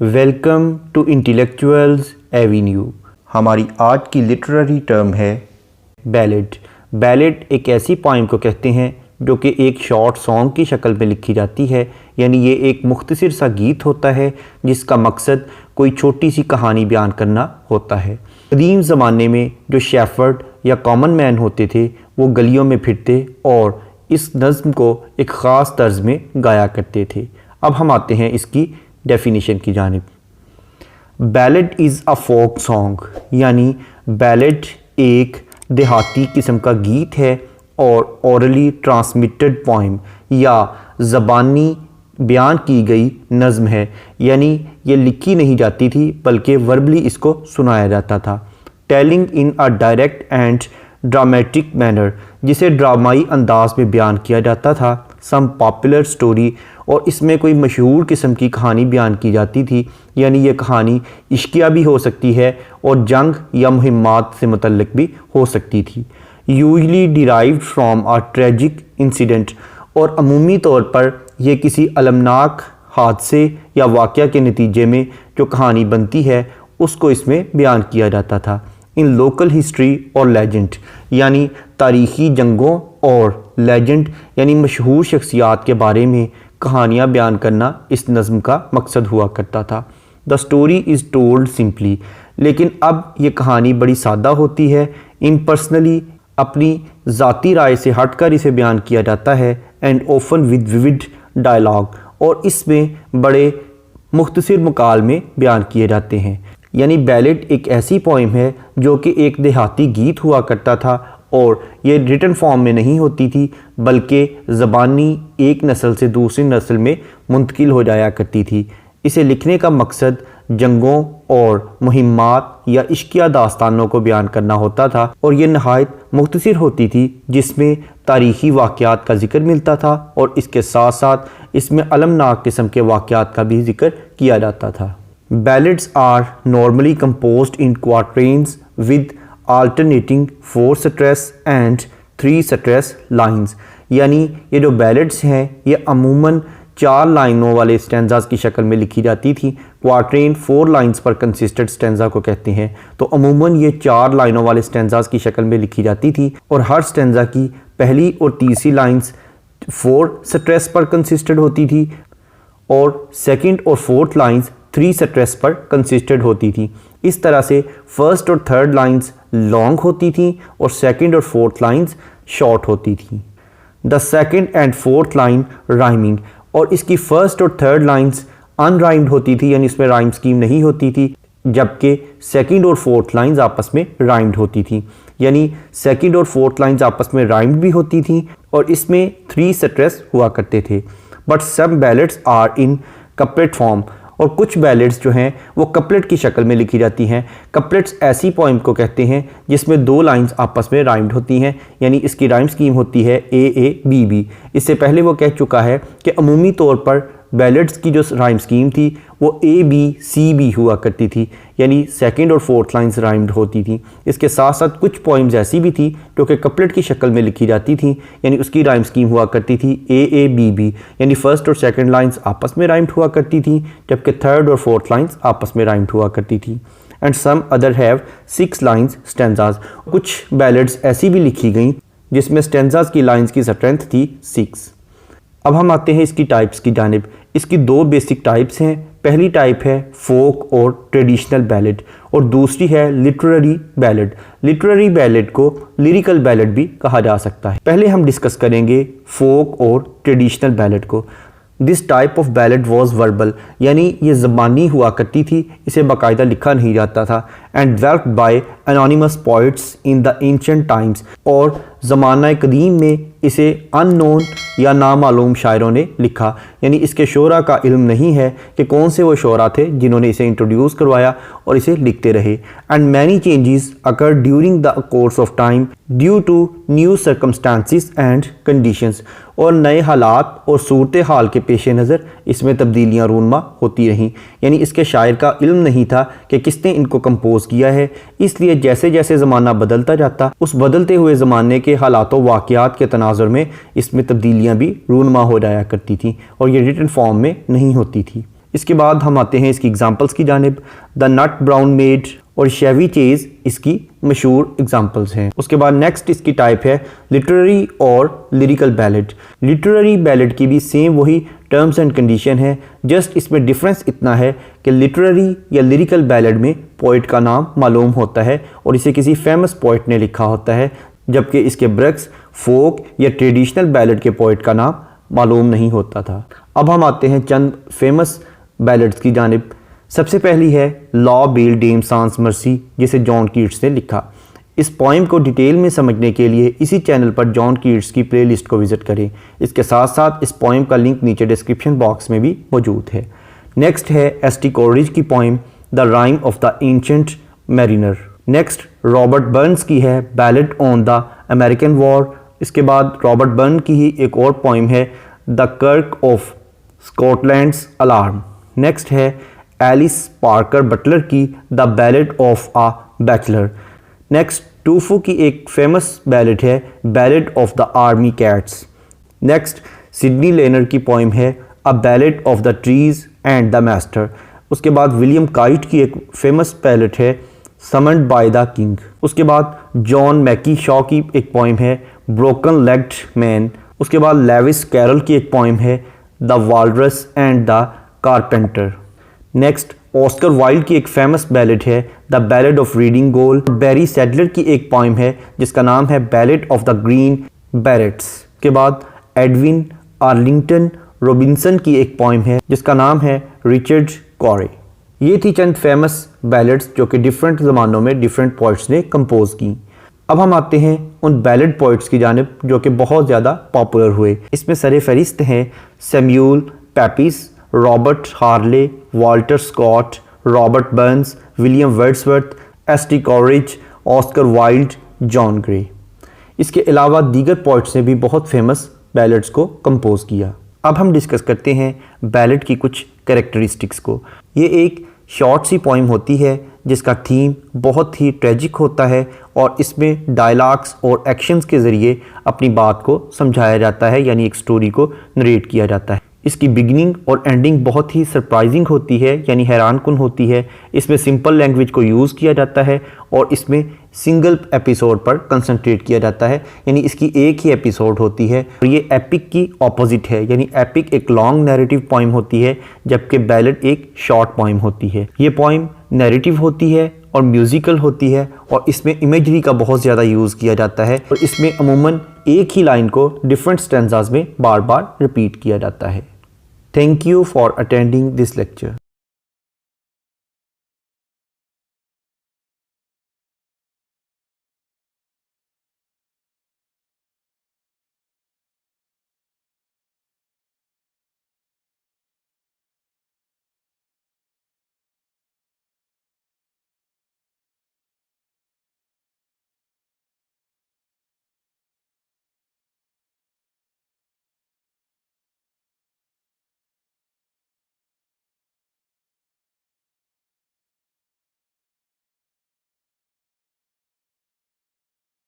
Welcome to intellectuals Avenue. हमारी आज की लिटरेरी टर्म है बैलेड। बैलेड एक ऐसी पोइम को कहते हैं जो कि एक शॉर्ट सॉन्ग की शक्ल में लिखी जाती है, यानी ये एक मुख्तसर सा गीत होता है जिसका मकसद कोई छोटी सी कहानी बयान करना होता है। कदीम ज़माने में जो शेफर्ड या कॉमन मैन होते थे वो गलियों में फिरते और इस नज़्म को एक ख़ास तर्ज में गाया करते थे। अब हम आते हैं इसकी डेफिनेशन की जानिब। Ballad is a folk song, यानी बैलेड एक देहाती किस्म का गीत है और ओरली ट्रांसमिटेड पोइम या ज़बानी बयान की गई नज़्म है, यानी ये लिखी नहीं जाती थी बल्कि वर्बली इसको सुनाया जाता था। Telling in a direct and dramatic manner, जिसे ड्रामाई अंदाज में बयान किया जाता था। सम पॉपुलर स्टोरी, और इसमें कोई मशहूर किस्म की कहानी बयान की जाती थी, यानी ये कहानी इश्किया भी हो सकती है और जंग या मुहिम्मात से मुतल्लिक भी हो सकती थी। Usually derived from a tragic incident, और अमूमी तौर पर यह किसी अलमनाक हादसे या वाक़या के नतीजे में जो कहानी बनती है उसको इसमें बयान किया जाता था। इन लोकल हिस्ट्री और लेजेंड, यानी तारीख़ी जंगों और लेजेंड यानी मशहूर शख्सियात के बारे में कहानियाँ बयान करना इस नज़्म का मकसद हुआ करता था। The story is told simply, लेकिन अब ये कहानी बड़ी सादा होती है। इम्पर्सनली, अपनी ज़ाती राय से हटकर इसे बयान किया जाता है। And often with vivid dialogue, और इसमें बड़े मुख्तसर मकाल में बयान किए जाते हैं। यानी बैलेड एक ऐसी पोइम है जो कि एक देहाती गीत हुआ करता था और ये रिटन फॉर्म में नहीं होती थी बल्कि ज़बानी एक नस्ल से दूसरी नस्ल में मुंतकिल हो जाया करती थी। इसे लिखने का मकसद जंगों और मुहिम्मात या इश्किया दास्तानों को बयान करना होता था और ये नहायत मुख्तसर होती थी, जिसमें तारीख़ी वाक़यात का ज़िक्र मिलता था और इसके साथ साथ इसमें अलमनाक किस्म के वाक़यात का भी ज़िक्र किया जाता था। Ballads are normally composed in quatrains with alternating 4 stress and 3 stress lines, यानी ये जो बैलेड्स हैं ये अमूमन 4 लाइनों वाले स्टैंजास की शक्ल में लिखी जाती थी। क्वाट्रेन 4 लाइंस पर कंसिस्टेड स्टैंजा को कहते हैं, तो अमूमन ये 4 लाइनों वाले स्टैंजास की शक्ल में लिखी जाती थी और हर स्टैंजा की पहली और तीसरी लाइंस 4 स्ट्रेस पर कंसिस्टेड होती थी और सेकंड और फोर्थ लाइंस 3 स्ट्रेस पर कंसिस्टेड होती थी। इस तरह से फर्स्ट और थर्ड लाइंस लॉन्ग होती थी और सेकंड और फोर्थ लाइंस शॉर्ट होती थी। The second and fourth line rhyming, और इसकी फर्स्ट और थर्ड लाइंस अनराइम्ड होती थी, यानी इसमें राइम स्कीम नहीं होती थी, जबकि सेकंड और फोर्थ लाइंस आपस में राइम्ड होती थी। यानी सेकंड और फोर्थ लाइंस आपस में राइम्ड भी होती थी और इसमें 3 स्ट्रेस हुआ करते थे। But some ballads are in couplet form, और कुछ बैलेड्स जो हैं वो कपलेट की शक्ल में लिखी जाती हैं। कपलेट्स ऐसी पोइम को कहते हैं जिसमें 2 लाइंस आपस में राइम्ड होती हैं, यानी इसकी राइम स्कीम होती है ए ए बी बी। इससे पहले वो कह चुका है कि अमूमी तौर पर बैलेड्स की जो राइम स्कीम थी वो ए बी सी बी हुआ करती थी, यानी सेकंड और फोर्थ लाइंस राइम्ड होती थी। इसके साथ साथ कुछ पोइम्स ऐसी भी थी जो कि कपलेट की शक्ल में लिखी जाती थी, यानी उसकी राइम स्कीम हुआ करती थी ए ए बी बी, यानी फर्स्ट और सेकंड लाइंस आपस में राइम्ड हुआ करती थी, जबकि थर्ड और फोर्थ लाइंस आपस में राइम्ड हुआ करती थी। And some other have 6 lines stanzas, कुछ बैलेड्स ऐसी भी लिखी गई जिसमें स्टैंजाज की लाइंस की स्ट्रेंथ थी 6। अब हम आते हैं इसकी टाइप्स की जानिब। इसकी 2 बेसिक टाइप्स हैं। पहली टाइप है फोक और ट्रेडिशनल बैलेड और दूसरी है लिटरेरी बैलेड। लिटरेरी बैलेड को लिरिकल बैलेड भी कहा जा सकता है। पहले हम डिस्कस करेंगे फोक और ट्रेडिशनल बैलेड को। This type of ballad was verbal, यानी ये ज़बानी हुआ करती थी, इसे बाकायदा लिखा नहीं जाता था। And developed by anonymous poets in the ancient times, और ज़माना कदीम में इसे अननोन या नामालूम शायरों ने लिखा, यानी इसके शोरा का इल्म नहीं है कि कौन से वो शोरा थे जिन्होंने इसे इंट्रोड्यूस करवाया और इसे लिखते रहे। And many changes occur during the course of time due to new circumstances and conditions, और नए हालात और सूरत हाल के पेश नज़र इसमें तब्दीलियाँ रूनमा होती रहीं, यानी इसके शायर का इल्म नहीं था कि किसने इनको कंपोज किया है। इसलिए जैसे जैसे ज़माना बदलता जाता उस बदलते हुए ज़माने के हालात व वाक़यात के तनाजुर में इसमें तब्दीलियाँ भी रूनमा हो जाया करती थी और ये रिटन फॉर्म में नहीं होती थी। इसके बाद हम आते हैं इसकी एग्जांपल्स की जानिब। द नट ब्राउन मेड और शेवी चेज इसकी मशहूर एग्जांपल्स हैं। उसके बाद नेक्स्ट इसकी टाइप है लिटरेरी और लिरिकल बैलेड। लिटरेरी बैलेड की भी सेम वही टर्म्स एंड कंडीशन है, जस्ट इसमें डिफरेंस इतना है कि लिटरेरी या लिरिकल बैलेड में पोइट का नाम मालूम होता है और इसे किसी फेमस पोइट ने लिखा होता है, जबकि इसके ब्रक्स फोक या ट्रेडिशनल बैलेड के पोइट का नाम मालूम नहीं होता था। अब हम आते हैं चंद फेमस बैलेड्स की जानिब। सबसे पहली है ला बेल डेम सांस मर्सी, जिसे जॉन कीट्स ने लिखा। इस पोइम को डिटेल में समझने के लिए इसी चैनल पर जॉन कीट्स की प्लेलिस्ट को विज़िट करें। इसके साथ साथ इस पोइम का लिंक नीचे डिस्क्रिप्शन बॉक्स में भी मौजूद है। नेक्स्ट है एस.टी. कोलरिज की poem the rhyme of the ancient mariner. Next Robert Burns की है ballad on the American war. इसके बाद रॉबर्ट बर्न की ही एक और पोइम है the kirk of Scotland's alarm. Next है एलिस पार्कर बटलर की the ballad of a bachelor. Next Tu Fu की एक फेमस बैलेड है ballad of the army carts. Next Sidney Lanier की पोइम है a ballad of the trees and the master. उसके बाद William Kite की एक फेमस बैलेड है समन्ड बाय द किंग। उसके बाद जॉन मैकी शॉ की एक पोइम है ब्रोकन लेग्ड मैन। उसके बाद लेविस कैरल की एक पोइम है the walrus and the carpenter. Next Oscar Wilde की एक फेमस बैलेड है the ballad of Reading Gaol. Barry Sadler की एक पोइम है जिसका नाम है ballad of the green berets. के बाद एडविन आर्लिंगटन रॉबिन्सन की एक पोइम है जिसका नाम है रिचर्ड कॉरे। ये थी चंद फेमस बैलेड्स जो कि डिफरेंट ज़मानों में डिफरेंट पोइट्स ने कंपोज की। अब हम आते हैं उन बैलेड पोइट्स की जानिब जो कि बहुत ज़्यादा पॉपुलर हुए। इसमें सरे फहरिस्त हैं Samuel Pepys, Robert Harley, Walter Scott, Robert Burns, William Wordsworth, S T. Coleridge, Oscar Wilde, John Gray. इसके अलावा दीगर पोइट्स ने भी बहुत फेमस बैलेड्स को कंपोज किया। अब हम डिस्कस करते हैं बैलेड की कुछ कैरेक्टरिस्टिक्स को। ये एक शॉर्ट सी पोइम होती है जिसका थीम बहुत ही ट्रेजिक होता है और इसमें डायलॉग्स और एक्शंस के ज़रिए अपनी बात को समझाया जाता है, यानी एक स्टोरी को नरेट किया जाता है। इसकी बिगिनिंग और एंडिंग बहुत ही सरप्राइजिंग होती है, यानी हैरानकुन होती है। इसमें सिंपल लैंग्वेज को यूज़ किया जाता है और इसमें सिंगल एपिसोड पर कंसंट्रेट किया जाता है, यानी इसकी एक ही एपिसोड होती है। और ये एपिक की ऑपोजिट है, यानी एपिक एक लॉन्ग नैरेटिव पोइम होती है जबकि बैलेड एक शॉर्ट पोइम होती है। ये पोइम नैरेटिव होती है और म्यूज़िकल होती है और इसमें इमेजरी का बहुत ज़्यादा यूज़ किया जाता है और इसमें अमूमन एक ही लाइन को डिफरेंट स्टैंजास में बार बार रिपीट किया जाता है। Thank you for attending this lecture.